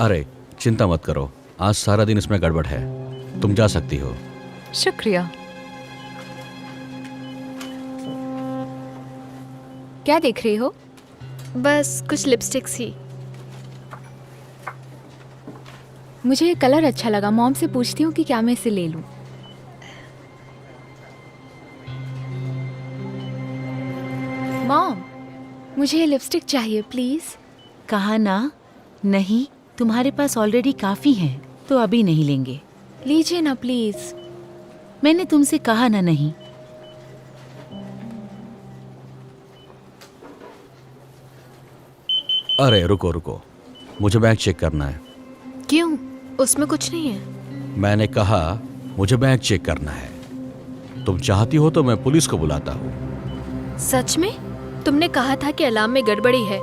अरे चिंता मत करो, आज सारा दिन इसमें गड़बड़ है, तुम जा सकती हो। शुक्रिया। क्या देख रही हो? बस कुछ लिपस्टिक्स ही। मुझे ये कलर अच्छा लगा, मॉम से पूछती हूँ कि क्या मैं इसे ले लूँ। मॉम, मुझे ये लिपस्टिक चाहिए प्लीज। कहा ना नहीं, तुम्हारे पास ऑलरेडी काफी हैं, तो अभी नहीं लेंगे। लीजिए ना प्लीज। मैंने तुमसे कहा ना नहीं। अरे रुको रुको, मुझे बैग चेक करना है। क्यों? उसमें कुछ नहीं है। मैंने कहा मुझे बैग चेक करना है। तुम चाहती हो तो मैं पुलिस को बुलाता हूँ। सच में? तुमने कहा था कि अलार्म में गड़बड़ी है।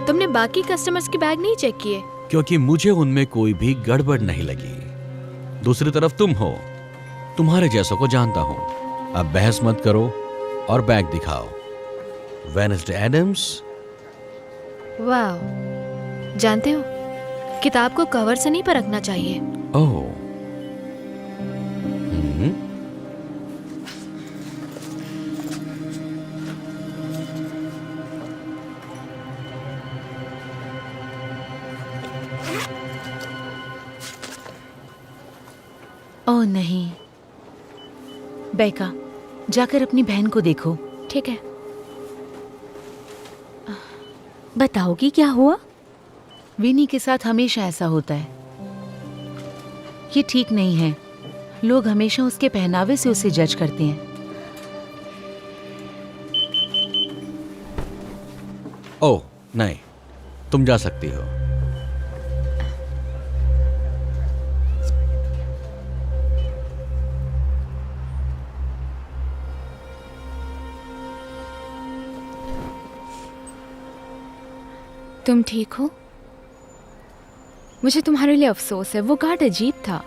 तुमने बाकी कस्टमर्स के बैग नहीं चेक किए? क्योंकि मुझे उनमें कोई भी गड़बड़ नहीं लगी। दूसरी तरफ तुम हो, तुम्हारे जैसों को जानता हूँ। अब बहस मत करो और बैग दिखाओ। Wednesday Addams. वाह, जानते हो किताब को कवर से नहीं परखना चाहिए। ओह। ओह नहीं, बैका, जाकर अपनी बहन को देखो। ठीक है। बताओगी क्या हुआ? विनी के साथ हमेशा ऐसा होता है। ये ठीक नहीं है। लोग हमेशा उसके पहनावे से उसे जज करते हैं। ओह नहीं, तुम जा सकती हो। तुम ठीक हो? मुझे तुम्हारे लिए अफसोस है, वो गार्ड अजीब था।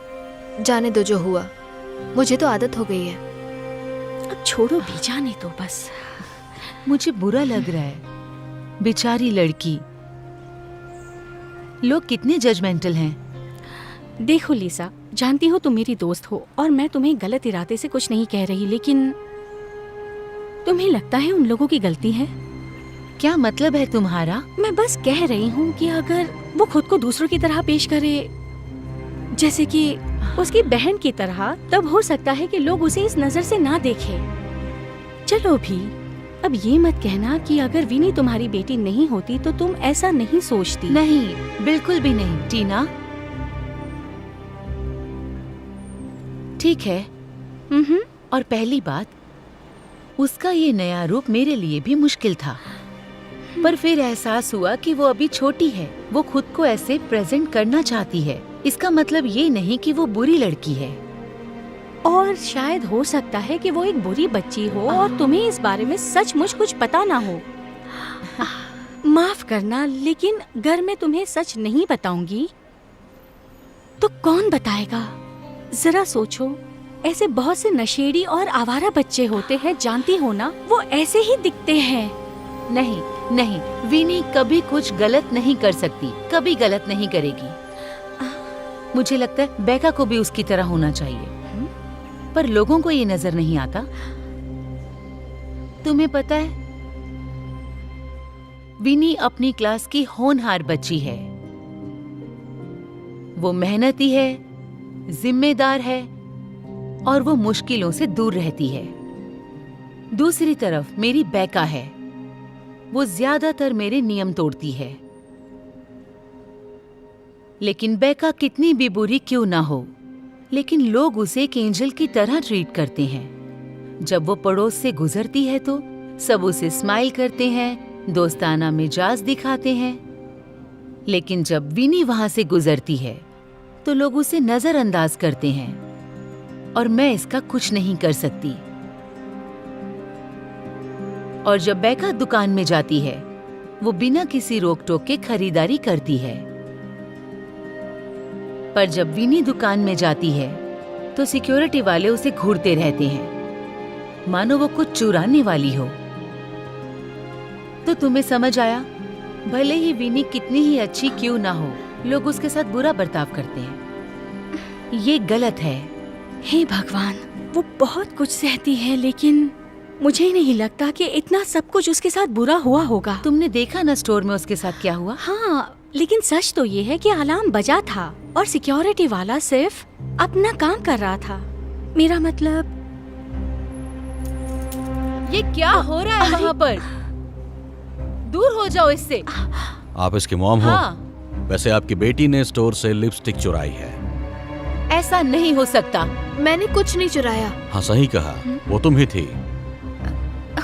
जाने दो जो हुआ, मुझे तो आदत हो गई है। अब छोड़ो भी, जाने दो बस। मुझे बुरा लग रहा है, बेचारी लड़की। लोग कितने जजमेंटल हैं। देखो लीसा, जानती हो तुम मेरी दोस्त हो और मैं तुम्हें गलत इरादे से कुछ नहीं कह रही, लेकिन तुम्हें लगता है उन लोगों की गलती है? क्या मतलब है तुम्हारा? मैं बस कह रही हूँ कि अगर वो खुद को दूसरों की तरह पेश करे, जैसे कि उसकी बहन की तरह, तब हो सकता है कि लोग उसे इस नजर से ना देखें। चलो भी, अब ये मत कहना कि अगर विनी तुम्हारी बेटी नहीं होती तो तुम ऐसा नहीं सोचती। नहीं, बिल्कुल भी नहीं टीना। ठीक है। और पहली बात, उसका ये नया रूप मेरे लिए भी मुश्किल था, पर फिर एहसास हुआ कि वो अभी छोटी है। वो खुद को ऐसे प्रेजेंट करना चाहती है। इसका मतलब ये नहीं कि वो बुरी लड़की है। और शायद हो सकता है कि वो एक बुरी बच्ची हो और तुम्हें इस बारे में सचमुच कुछ पता ना हो। माफ करना, लेकिन अगर मैं तुम्हें सच नहीं बताऊंगी तो कौन बताएगा? जरा सोचो, ऐसे बहुत से नशेड़ी और आवारा बच्चे होते हैं, जानती हो ना, वो ऐसे ही दिखते हैं। नहीं नहीं, विनी कभी कुछ गलत नहीं कर सकती, कभी गलत नहीं करेगी। मुझे लगता है बेका को भी उसकी तरह होना चाहिए, पर लोगों को ये नजर नहीं आता। तुम्हें पता है, विनी अपनी क्लास की होनहार बच्ची है। वो मेहनती है, जिम्मेदार है और वो मुश्किलों से दूर रहती है। दूसरी तरफ मेरी बेका है, वो ज्यादातर मेरे नियम तोड़ती है। लेकिन बेका कितनी भी बुरी क्यों ना हो, लेकिन लोग उसे एक एंजल की तरह ट्रीट करते हैं। जब वो पड़ोस से गुजरती है तो सब उसे स्माइल करते हैं, दोस्ताना मिजाज दिखाते हैं। लेकिन जब विनी वहां से गुजरती है तो लोग उसे नजरअंदाज करते हैं, और मैं इसका कुछ नहीं कर सकती। और जब बेका दुकान में जाती है, वो बिना किसी रोक टोक के खरीदारी करती है। पर जब विनी दुकान में जाती है तो सिक्योरिटी वाले उसे घूरते रहते हैं, मानो वो कुछ चुराने वाली हो। तो तुम्हें समझ आया, भले ही विनी कितनी ही अच्छी क्यों ना हो, लोग उसके साथ बुरा बर्ताव करते हैं। ये गलत है। हे भगवान, वो बहुत कुछ सहती है, लेकिन मुझे नहीं लगता कि इतना सब कुछ उसके साथ बुरा हुआ होगा। तुमने देखा ना स्टोर में उसके साथ क्या हुआ? हाँ, लेकिन सच तो ये है कि अलार्म बजा था और सिक्योरिटी वाला सिर्फ अपना काम कर रहा था। मेरा मतलब ये क्या हो रहा है वहाँ पर? दूर हो जाओ इससे। आप इसकी मॉम हो? हाँ। वैसे आपकी बेटी ने स्टोर से लिपस्टिक चुराई है। ऐसा नहीं हो सकता। मैंने कुछ नहीं चुराया। हाँ सही कहा, वो तुम ही थी।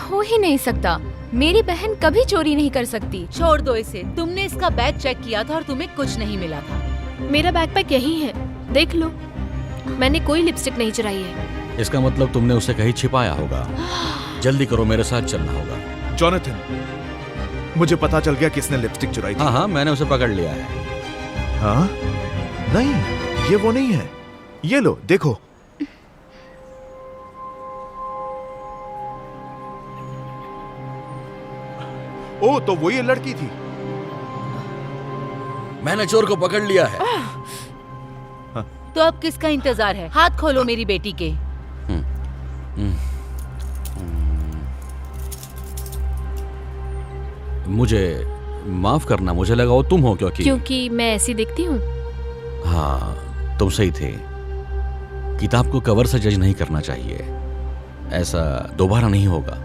हो ही नहीं सकता। मेरी बहन कभी चोरी नहीं कर सकती। छोड़ दो इसे। तुमने इसका बैग चेक किया था और तुम्हें कुछ नहीं मिला था। मेरा बैकपैक यहीं है, देख लो। मैंने कोई लिपस्टिक नहीं चुराई है। इसका मतलब तुमने उसे कहीं छिपाया होगा। जल्दी करो, मेरे साथ चलना होगा। जॉनथन, मुझे पता चल गया किसने लिपस्टिक चुराई थी। हाँ हाँ, मैंने उसे पकड़ लिया है। हाँ? नहीं, ये वो नहीं है। ये लो, देखो। ओ, तो वो ये लड़की थी। मैंने चोर को पकड़ लिया है। तो अब किसका इंतजार है? हाथ खोलो मेरी बेटी के। मुझे माफ करना, मुझे लगा वो तुम हो, क्योंकि मैं ऐसी दिखती हूँ। हाँ, तुम सही थे। किताब को कवर से जज नहीं करना चाहिए। ऐसा दोबारा नहीं होगा।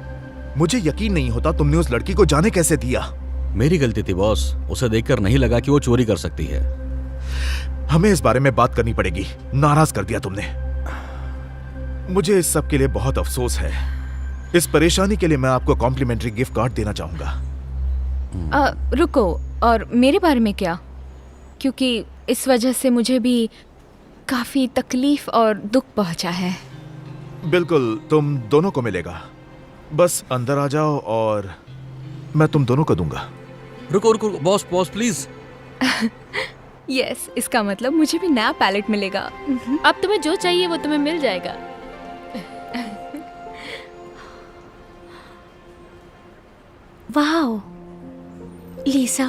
मुझे यकीन नहीं होता तुमने उस लड़की को जाने कैसे दिया। मेरी गलती थी बॉस। उसे देखकर नहीं लगा कि वो चोरी कर सकती है। हमें इस बारे में बात करनी पड़ेगी। नाराज कर दिया तुमने। मुझे इस सब के लिए बहुत अफसोस है। इस परेशानी के लिए मैं आपको कॉम्प्लीमेंट्री गिफ्ट कार्ड देना चाहूंगा। रुको, और मेरे बारे में क्या? क्योंकि इस वजह से मुझे भी काफी तकलीफ और दुख पहुंचा है। बिल्कुल, तुम दोनों को मिलेगा। बस अंदर आ जाओ और मैं तुम दोनों को दूंगा। रुको रुको बॉस, बॉस प्लीज। यस, इसका मतलब मुझे भी नया पैलेट मिलेगा। अब तुम्हें जो चाहिए वो तुम्हें मिल जाएगा। वाह लीसा,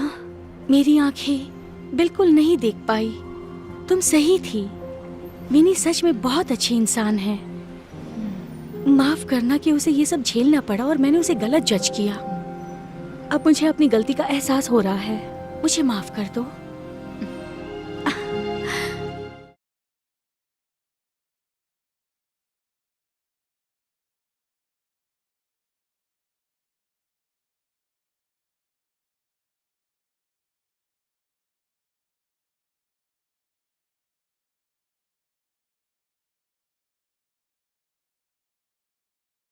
मेरी आंखें बिल्कुल नहीं देख पाई। तुम सही थी। मिनी सच में बहुत अच्छी इंसान है। माफ करना कि उसे ये सब झेलना पड़ा और मैंने उसे गलत जज किया। अब मुझे अपनी गलती का एहसास हो रहा है। मुझे माफ कर दो।